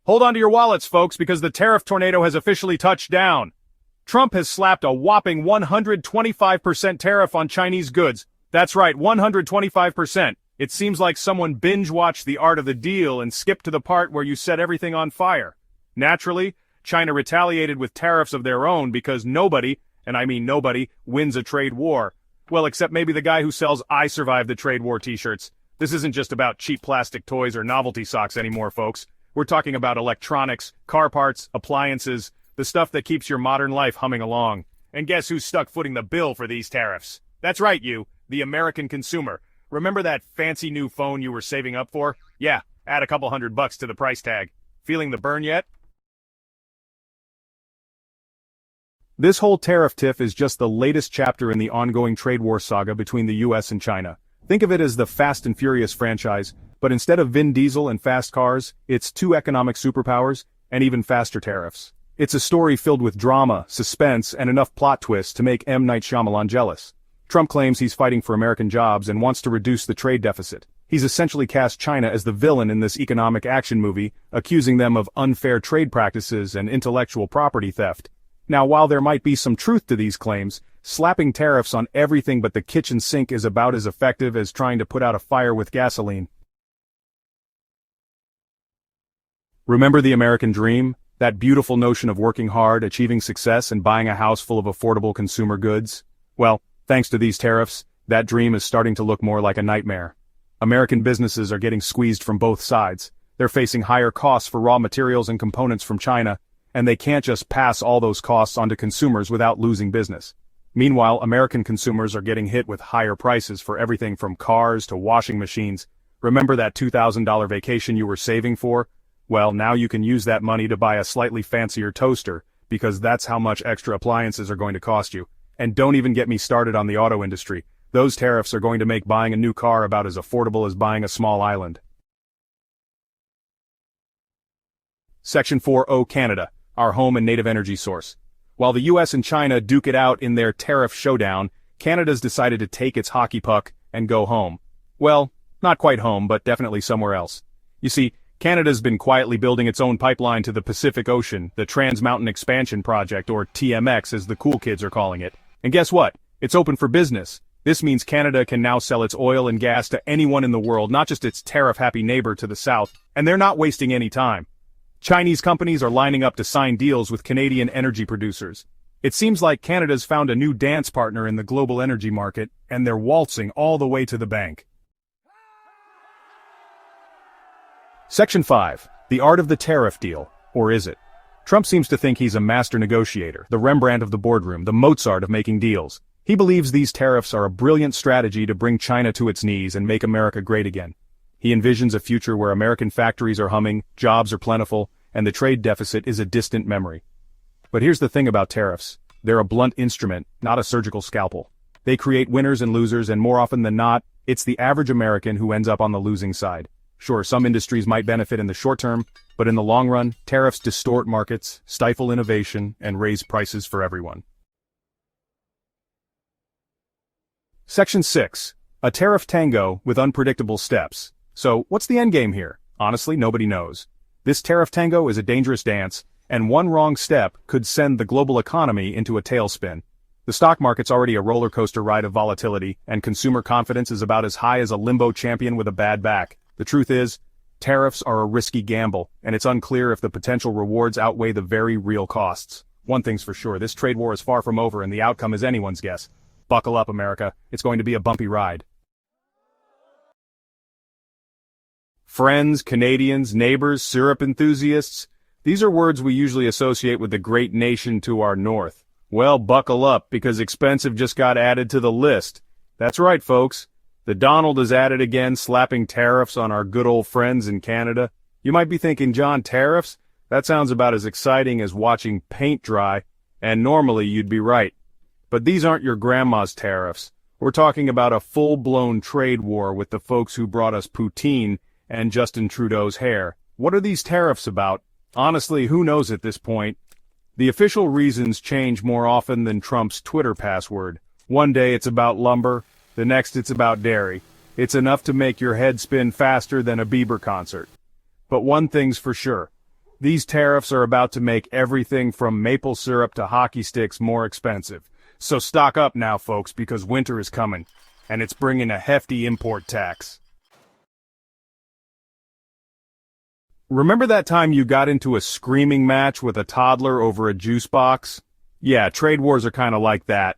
Hold on to your wallets, folks, because the tariff tornado has officially touched down. Trump has slapped a whopping 125% tariff on Chinese goods. That's right, 125%. It seems like someone binge-watched The Art of the Deal and skipped to the part where you set everything on fire. Naturally, China retaliated with tariffs of their own because nobody, and I mean nobody, wins a trade war. Well, except maybe the guy who sells "I Survived the Trade War" t-shirts. This isn't just about cheap plastic toys or novelty socks anymore, folks. We're talking about electronics, car parts, appliances, the stuff that keeps your modern life humming along. And guess who's stuck footing the bill for these tariffs? That's right, you, the American consumer. Remember that fancy new phone you were saving up for? Yeah, add a couple $100 to the price tag. Feeling the burn yet? This whole tariff tiff is just the latest chapter in the ongoing trade war saga between the US and China. Think of it as the Fast and Furious franchise, but instead of Vin Diesel and fast cars, it's two economic superpowers, and even faster tariffs. It's a story filled with drama, suspense, and enough plot twists to make M. Night Shyamalan jealous. Trump claims he's fighting for American jobs and wants to reduce the trade deficit. He's essentially cast China as the villain in this economic action movie, accusing them of unfair trade practices and intellectual property theft. Now, while there might be some truth to these claims, slapping tariffs on everything but the kitchen sink is about as effective as trying to put out a fire with gasoline. Remember the American dream? That beautiful notion of working hard, achieving success, and buying a house full of affordable consumer goods? Well, thanks to these tariffs, that dream is starting to look more like a nightmare. American businesses are getting squeezed from both sides. They're facing higher costs for raw materials and components from China, and they can't just pass all those costs onto consumers without losing business. Meanwhile, American consumers are getting hit with higher prices for everything from cars to washing machines. Remember that $2,000 vacation you were saving for? Well, now you can use that money to buy a slightly fancier toaster, because that's how much extra appliances are going to cost you. And don't even get me started on the auto industry. Those tariffs are going to make buying a new car about as affordable as buying a small island. Section 4.0 Canada, our home and native energy source. While the US and China duke it out in their tariff showdown, Canada's decided to take its hockey puck and go home. Well, not quite home, but definitely somewhere else. You see, Canada's been quietly building its own pipeline to the Pacific Ocean, the Trans Mountain Expansion Project, or TMX as the cool kids are calling it. And guess what? It's open for business. This means Canada can now sell its oil and gas to anyone in the world, not just its tariff-happy neighbor to the south, and they're not wasting any time. Chinese companies are lining up to sign deals with Canadian energy producers. It seems like Canada's found a new dance partner in the global energy market, and they're waltzing all the way to the bank. Section 5. The art of the tariff deal, or is it? Trump seems to think he's a master negotiator, the Rembrandt of the boardroom, the Mozart of making deals. He believes these tariffs are a brilliant strategy to bring China to its knees and make America great again. He envisions a future where American factories are humming, jobs are plentiful, and the trade deficit is a distant memory. But here's the thing about tariffs. They're a blunt instrument, not a surgical scalpel. They create winners and losers, and more often than not, it's the average American who ends up on the losing side. Sure, some industries might benefit in the short term, but in the long run, tariffs distort markets, stifle innovation, and raise prices for everyone. Section 6. A tariff tango with unpredictable steps. So, what's the endgame here? Honestly, nobody knows. This tariff tango is a dangerous dance, and one wrong step could send the global economy into a tailspin. The stock market's already a roller coaster ride of volatility, and consumer confidence is about as high as a limbo champion with a bad back. The truth is, tariffs are a risky gamble, and it's unclear if the potential rewards outweigh the very real costs. One thing's for sure, this trade war is far from over, and the outcome is anyone's guess. Buckle up, America. It's going to be a bumpy ride. Friends, Canadians, neighbors, syrup enthusiasts. These are words we usually associate with the great nation to our north. Well, buckle up, because expensive just got added to the list. That's right, folks. The Donald is at it again, slapping tariffs on our good old friends in Canada. You might be thinking, John, tariffs? That sounds about as exciting as watching paint dry, and normally you'd be right. But these aren't your grandma's tariffs. We're talking about a full-blown trade war with the folks who brought us poutine and Justin Trudeau's hair. What are these tariffs about? Honestly, who knows at this point? The official reasons change more often than Trump's Twitter password. One day it's about lumber, the next it's about dairy. It's enough to make your head spin faster than a Bieber concert. But one thing's for sure. These tariffs are about to make everything from maple syrup to hockey sticks more expensive. So stock up now, folks, because winter is coming, and it's bringing a hefty import tax. Remember that time you got into a screaming match with a toddler over a juice box? Yeah, trade wars are kind of like that,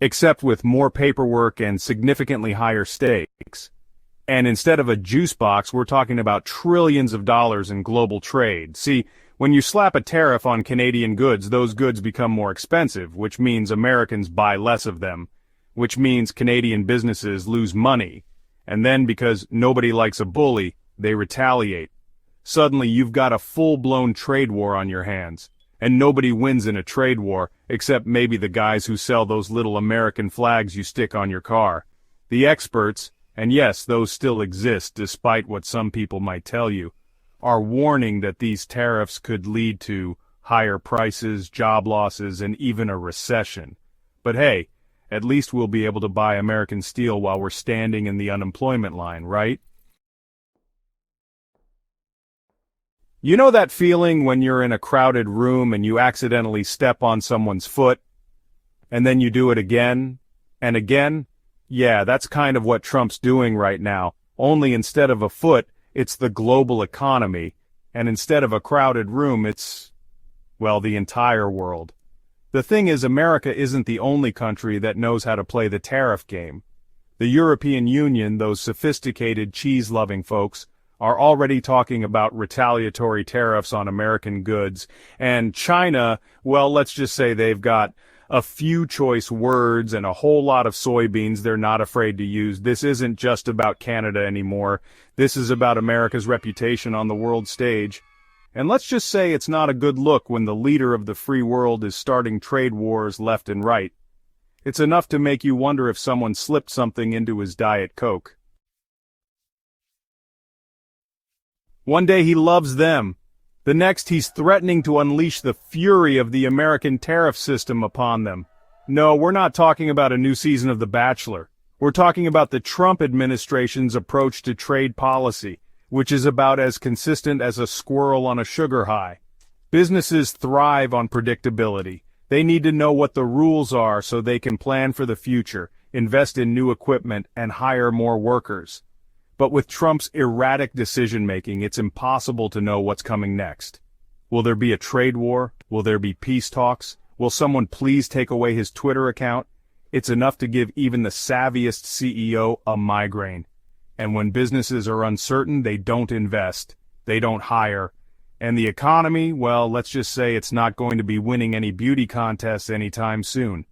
except with more paperwork and significantly higher stakes. And instead of a juice box, we're talking about trillions of dollars in global trade. See, when you slap a tariff on Canadian goods, those goods become more expensive, which means Americans buy less of them, which means Canadian businesses lose money. And then because nobody likes a bully, they retaliate. Suddenly you've got a full-blown trade war on your hands. And nobody wins in a trade war, except maybe the guys who sell those little American flags you stick on your car. The experts, and yes, those still exist despite what some people might tell you, are warning that these tariffs could lead to higher prices, job losses, and even a recession. But hey, at least we'll be able to buy American steel while we're standing in the unemployment line, right? You know that feeling when you're in a crowded room and you accidentally step on someone's foot, and then you do it again and again? Yeah, that's kind of what Trump's doing right now, only instead of a foot, it's the global economy, and instead of a crowded room, it's, well, the entire world. The thing is, America isn't the only country that knows how to play the tariff game. The European Union, those sophisticated cheese-loving folks, are already talking about retaliatory tariffs on American goods, and China, well, let's just say they've got a few choice words and a whole lot of soybeans they're not afraid to use. This isn't just about Canada anymore. This is about America's reputation on the world stage. And let's just say it's not a good look when the leader of the free world is starting trade wars left and right. It's enough to make you wonder if someone slipped something into his Diet Coke. One day he loves them. The next, he's threatening to unleash the fury of the American tariff system upon them. No, we're not talking about a new season of The Bachelor. We're talking about the Trump administration's approach to trade policy, which is about as consistent as a squirrel on a sugar high. Businesses thrive on predictability. They need to know what the rules are so they can plan for the future, invest in new equipment, and hire more workers. But with Trump's erratic decision-making, it's impossible to know what's coming next. Will there be a trade war? Will there be peace talks? Will someone please take away his Twitter account? It's enough to give even the savviest CEO a migraine. And when businesses are uncertain, they don't invest, they don't hire. And the economy, well, let's just say it's not going to be winning any beauty contests anytime soon.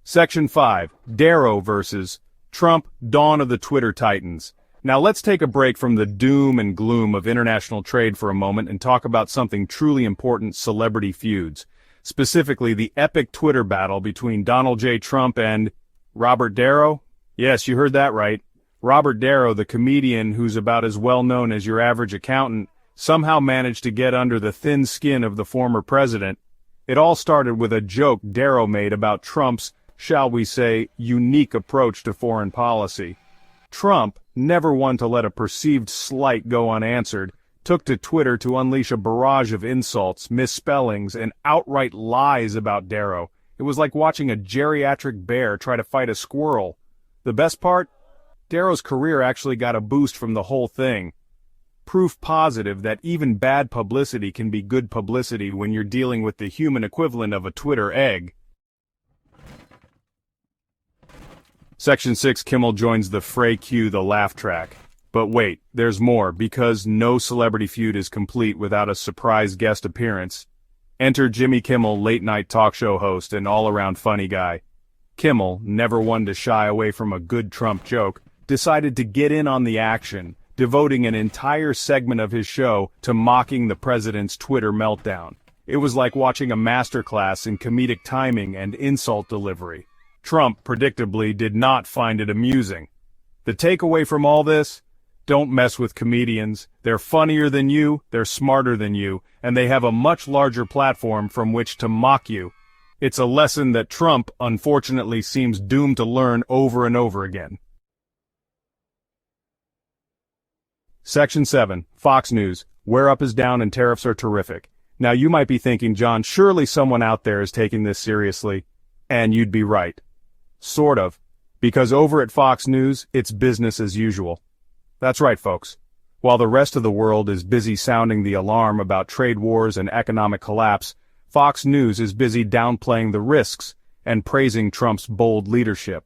Section 5, Darrow versus Trump, Dawn of the Twitter Titans. Now let's take a break from the doom and gloom of international trade for a moment and talk about something truly important: celebrity feuds. Specifically, the epic Twitter battle between Donald J. Trump and Robert Darrow? Yes, you heard that right. Robert Darrow, the comedian who's about as well known as your average accountant, somehow managed to get under the thin skin of the former president. It all started with a joke Darrow made about Trump's, shall we say, unique approach to foreign policy. Trump, never one to let a perceived slight go unanswered, took to Twitter to unleash a barrage of insults, misspellings, and outright lies about Darrow. It was like watching a geriatric bear try to fight a squirrel. The best part? Darrow's career actually got a boost from the whole thing. Proof positive that even bad publicity can be good publicity when you're dealing with the human equivalent of a Twitter egg. Section 6, Kimmel joins the fray cue, the laugh track. But wait, there's more, because no celebrity feud is complete without a surprise guest appearance. Enter Jimmy Kimmel, late-night talk show host and all-around funny guy. Kimmel, never one to shy away from a good Trump joke, decided to get in on the action, devoting an entire segment of his show to mocking the president's Twitter meltdown. It was like watching a masterclass in comedic timing and insult delivery. Trump, predictably, did not find it amusing. The takeaway from all this? Don't mess with comedians. They're funnier than you, they're smarter than you, and they have a much larger platform from which to mock you. It's a lesson that Trump, unfortunately, seems doomed to learn over and over again. Section 7, Fox News, where up is down and tariffs are terrific. Now you might be thinking, John, surely someone out there is taking this seriously. And you'd be right. Sort of. Because over at Fox News, it's business as usual. That's right, folks. While the rest of the world is busy sounding the alarm about trade wars and economic collapse, Fox News is busy downplaying the risks and praising Trump's bold leadership.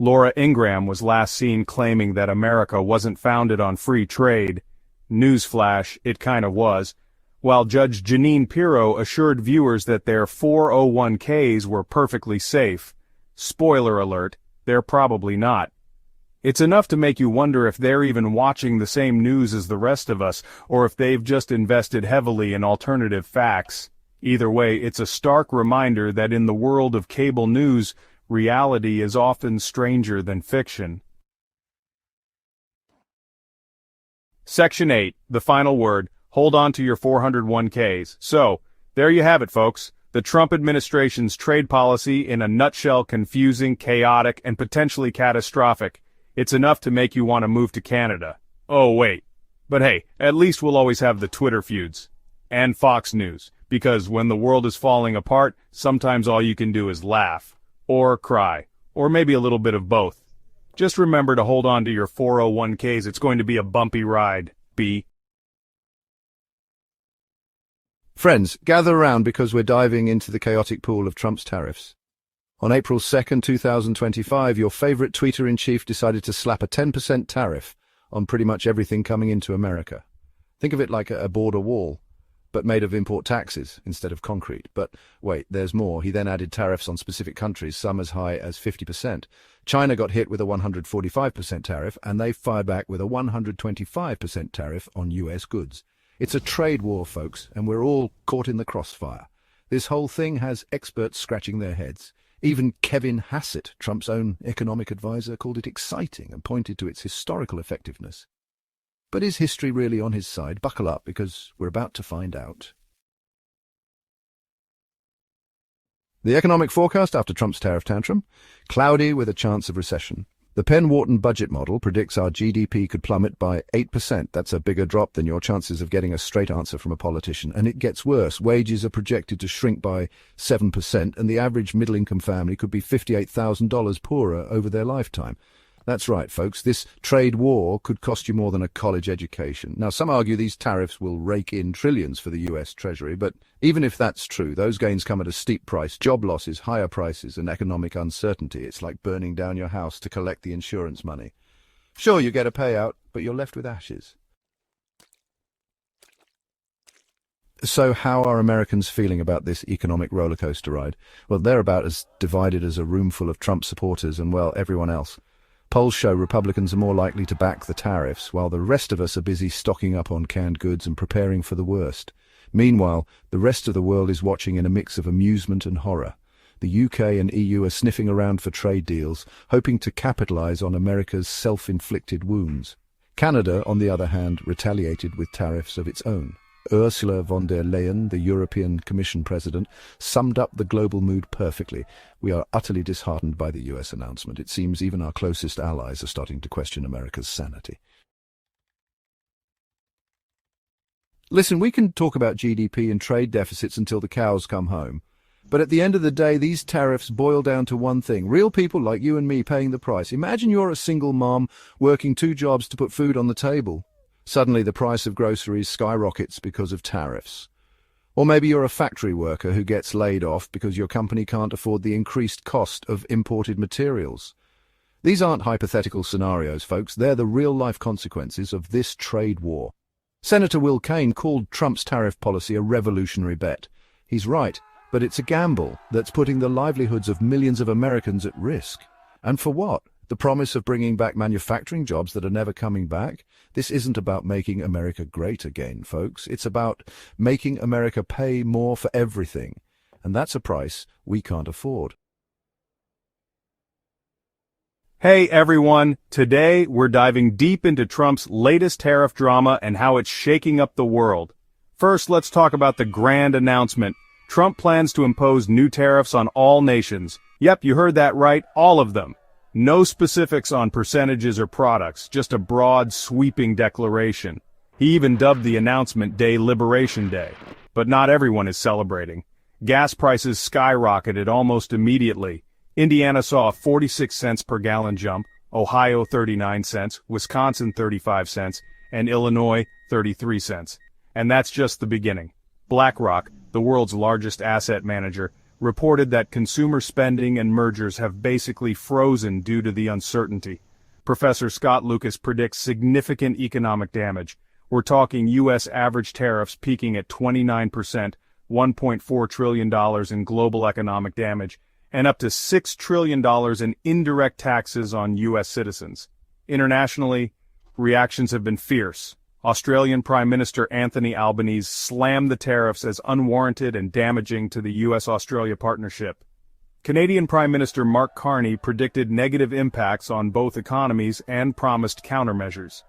Laura Ingraham was last seen claiming that America wasn't founded on free trade. Newsflash, it kinda was. While Judge Jeanine Pirro assured viewers that their 401ks were perfectly safe. Spoiler alert, they're probably not. It's enough to make you wonder if they're even watching the same news as the rest of us, or if they've just invested heavily in alternative facts. Either way, it's a stark reminder that in the world of cable news, reality is often stranger than fiction. Section 8, the final word. Hold on to your 401ks. So, there you have it, folks. The Trump administration's trade policy in a nutshell: confusing, chaotic, and potentially catastrophic. It's enough to make you want to move to Canada. Oh, wait. But hey, at least we'll always have the Twitter feuds. And Fox News. Because when the world is falling apart, sometimes all you can do is laugh. Or cry. Or maybe a little bit of both. Just remember to hold on to your 401ks. It's going to be a bumpy ride. B. Friends, gather around because we're diving into the chaotic pool of Trump's tariffs. On April 2nd, 2025, your favorite tweeter-in-chief decided to slap a 10% tariff on pretty much everything coming into America. Think of it like a border wall, but made of import taxes instead of concrete. But wait, there's more. He then added tariffs on specific countries, some as high as 50%. China got hit with a 145% tariff, and they fired back with a 125% tariff on US goods. It's a trade war, folks, and we're all caught in the crossfire. This whole thing has experts scratching their heads. Even Kevin Hassett, Trump's own economic advisor, called it exciting and pointed to its historical effectiveness. But is history really on his side? Buckle up, because we're about to find out. The economic forecast after Trump's tariff tantrum? Cloudy with a chance of recession. The Penn-Wharton budget model predicts our GDP could plummet by 8%. That's a bigger drop than your chances of getting a straight answer from a politician. And it gets worse. Wages are projected to shrink by 7%, and the average middle-income family could be $58,000 poorer over their lifetime. That's right, folks. This trade war could cost you more than a college education. Now, some argue these tariffs will rake in trillions for the US Treasury, but even if that's true, those gains come at a steep price. Job losses, higher prices, and economic uncertainty. It's like burning down your house to collect the insurance money. Sure, you get a payout, but you're left with ashes. So how are Americans feeling about this economic rollercoaster ride? Well, they're about as divided as a room full of Trump supporters and, well, everyone else. Polls show Republicans are more likely to back the tariffs, while the rest of us are busy stocking up on canned goods and preparing for the worst. Meanwhile, the rest of the world is watching in a mix of amusement and horror. The UK and EU are sniffing around for trade deals, hoping to capitalize on America's self-inflicted wounds. Canada, on the other hand, retaliated with tariffs of its own. Ursula von der Leyen, the European Commission president, summed up the global mood perfectly. We are utterly disheartened by the US announcement. It seems even our closest allies are starting to question America's sanity. Listen, we can talk about GDP and trade deficits until the cows come home. But at the end of the day, these tariffs boil down to one thing. Real people like you and me paying the price. Imagine you're a single mom working 2 jobs to put food on the table. Suddenly the price of groceries skyrockets because of tariffs. Or maybe you're a factory worker who gets laid off because your company can't afford the increased cost of imported materials. These aren't hypothetical scenarios, folks. They're the real-life consequences of this trade war. Senator Will Cain called Trump's tariff policy a revolutionary bet. He's right, but it's a gamble that's putting the livelihoods of millions of Americans at risk. And for what? The promise of bringing back manufacturing jobs that are never coming back? This isn't about making America great again, folks. It's about making America pay more for everything. And that's a price we can't afford. Hey everyone, today we're diving deep into Trump's latest tariff drama and how it's shaking up the world. First, let's talk about the grand announcement. Trump plans to impose new tariffs on all nations. Yep, you heard that right, all of them. No specifics on percentages or products, just a broad, sweeping declaration. He even dubbed the announcement day Liberation Day. But not everyone is celebrating. Gas prices skyrocketed almost immediately. Indiana saw a 46 cents per gallon jump, Ohio 39 cents, Wisconsin 35 cents, and Illinois 33 cents. And that's just the beginning. BlackRock, the world's largest asset manager, reported that consumer spending and mergers have basically frozen due to the uncertainty. Professor Scott Lucas predicts significant economic damage. We're talking U.S. average tariffs peaking at 29%, $1.4 trillion in global economic damage, and up to $6 trillion in indirect taxes on U.S. citizens. Internationally, reactions have been fierce. Australian Prime Minister Anthony Albanese slammed the tariffs as unwarranted and damaging to the U.S.-Australia partnership. Canadian Prime Minister Mark Carney predicted negative impacts on both economies and promised countermeasures.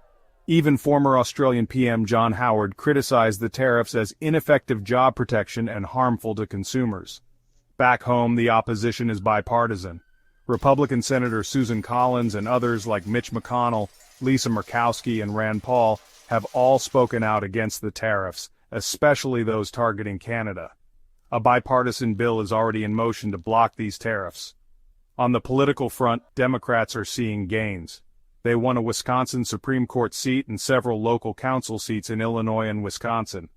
Even former Australian PM John Howard criticized the tariffs as ineffective job protection and harmful to consumers. Back home, the opposition is bipartisan. Republican Senator Susan Collins and others like Mitch McConnell, Lisa Murkowski, and Rand Paul have all spoken out against the tariffs, especially those targeting Canada. A bipartisan bill is already in motion to block these tariffs. On the political front, Democrats are seeing gains. They won a Wisconsin Supreme Court seat and several local council seats in Illinois and Wisconsin.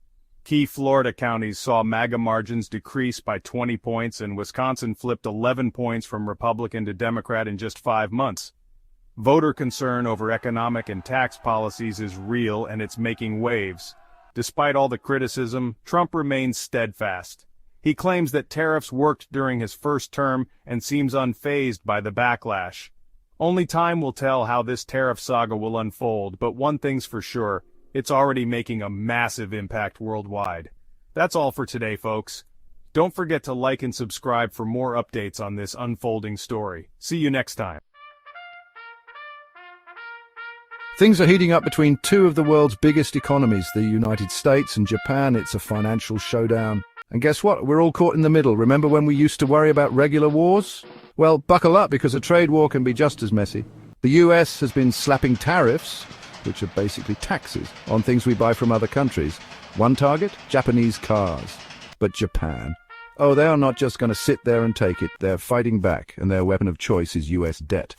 Key Florida counties saw MAGA margins decrease by 20 points, and Wisconsin flipped 11 points from Republican to Democrat in just 5 months. Voter concern over economic and tax policies is real, and it's making waves. Despite all the criticism, Trump remains steadfast. He claims that tariffs worked during his first term and seems unfazed by the backlash. Only time will tell how this tariff saga will unfold, but one thing's for sure, it's already making a massive impact worldwide. That's all for today, folks. Don't forget to like and subscribe for more updates on this unfolding story. See you next time. Things are heating up between two of the world's biggest economies, the United States and Japan. It's a financial showdown. And guess what? We're all caught in the middle. Remember when we used to worry about regular wars? Well, buckle up, because a trade war can be just as messy. The US has been slapping tariffs, which are basically taxes, on things we buy from other countries. One target? Japanese cars. But Japan? Oh, they are not just going to sit there and take it. They're fighting back, and their weapon of choice is US debt.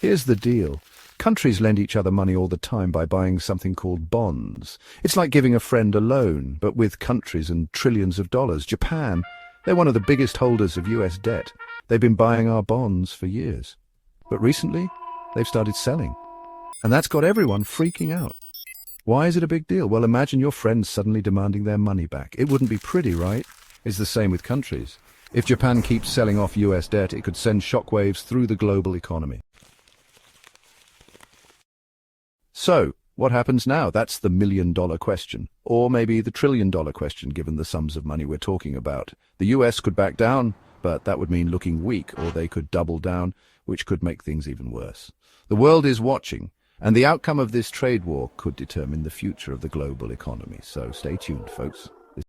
Here's the deal. Countries lend each other money all the time by buying something called bonds. It's like giving a friend a loan, but with countries and trillions of dollars. Japan, they're one of the biggest holders of US debt. They've been buying our bonds for years. But recently, they've started selling. And that's got everyone freaking out. Why is it a big deal? Well, imagine your friends suddenly demanding their money back. It wouldn't be pretty, right? It's the same with countries. If Japan keeps selling off US debt, it could send shockwaves through the global economy. So, what happens now? That's the million-dollar question. Or maybe the trillion-dollar question, given the sums of money we're talking about. The US could back down, but that would mean looking weak, or they could double down, which could make things even worse. The world is watching, and the outcome of this trade war could determine the future of the global economy. So stay tuned, folks.